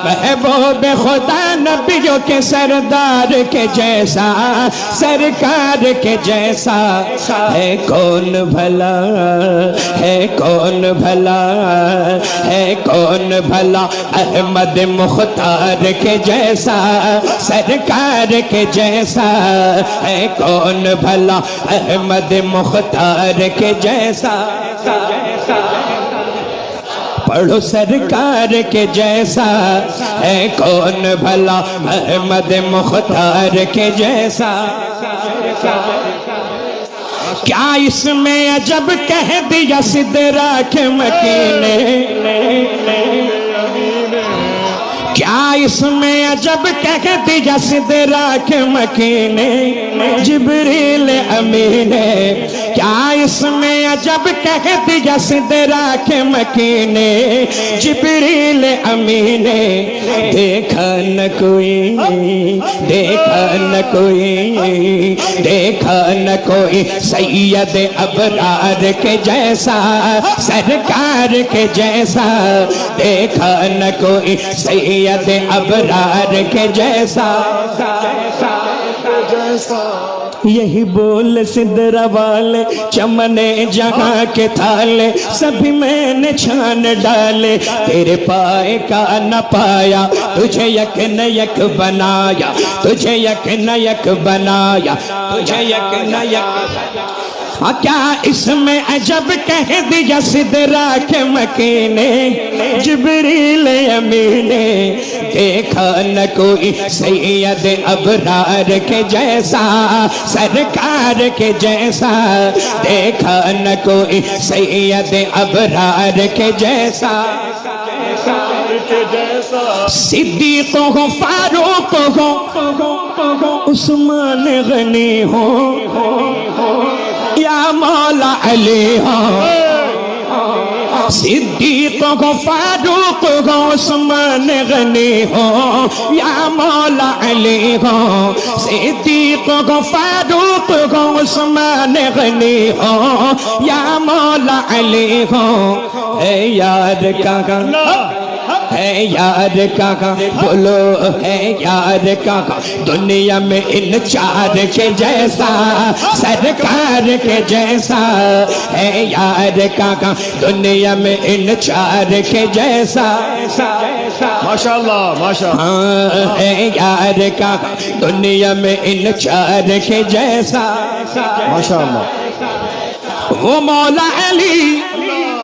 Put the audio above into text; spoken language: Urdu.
محبوب خدا نبیوں کے سردار کے جیسا سرکار کے جیسا ہے کون بھلا ہے کون بھلا ہے کون بھلا احمد مختار کے جیسا سرکار کے جیسا ہے کون بھلا احمد مختار کے جیسا پڑھو سرکار کے جیسا ہے کون بھلا احمد مختار کے جیسا کیا اس میں عجب کہہ دیا سدرا کے مکین نے کیا اس میں عجب کہہ دیا سدرا کے مکین نے جبریل امین کیا اس میں عجب کہہ دیا سدرا کے مکین نے جبریل امین دیکھا نہ کوئی دیکھا نہ کوئی دیکھا نہ کوئی سید ابرار کے جیسا سرکار کے جیسا دیکھا نہ کوئی سید ابرار کے جیسا یہی بول سدرا والے چمنے جہاں کے تھالے سبھی میں نے چھان ڈالے تیرے پائے کا نہ پایا تجھے یک نہ یک بنایا تجھے یک نہ یک بنایا تجھے یک نہ یک کیا اس میں عجب کہہ دیا سدرا کے مکین جبریل امین دیکھا نہ کوئی سید ابرار کے جیسا سرکار کے جیسا دیکھا نہ کوئی سید ابرار کے جیسا صدیق ہو فاروق ہو عثمان غنی ہو یا مولا علی ہو صدیق ہو فاروق ہو عثمان غنی ہو یا مولا علی ہو صدیق ہو فاروق ہو عثمان غنی ہو یا مولا علی ہو اے یار کہاں ہے یار کہاں بولو ہے یار کہاں دنیا میں ان چار کے جیسا سرکار کے جیسا ہے یار کہاں دنیا میں ان چار کے جیسا ماشاءاللہ ماشاءاللہ ہے یار کہاں دنیا میں ان چار کے جیسا ماشاءاللہ وہ مولا علی